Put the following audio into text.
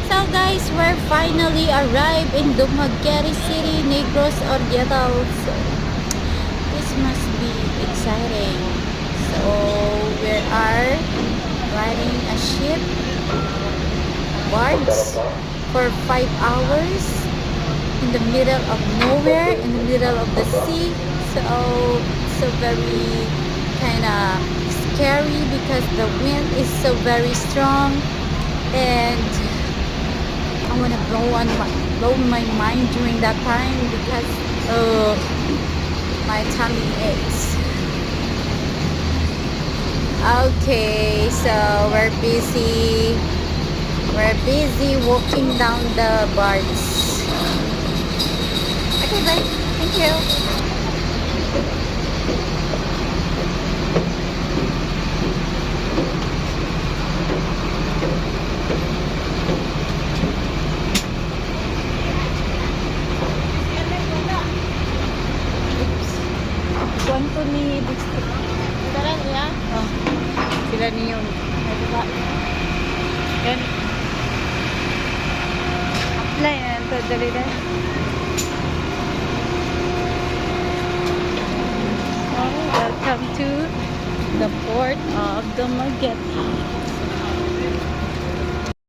So guys, we're finally arrived in Dumaguete City, Negros Oriental. So this must be exciting. So we are riding a ship, barge, for 5 hours in the middle of nowhere, in the middle of the sea. So very kind of scary because the wind is so very strong, and I want to blow my mind during that time because my tummy aches. Okay, so we're busy walking down the barge. Okay, bye. Thank you. Kwanto ni district. Tara niya. Oh, sila niyon. Ay, diba? Yan. Apply na ito. Dali na. Oh, welcome to the port of Dumaguete.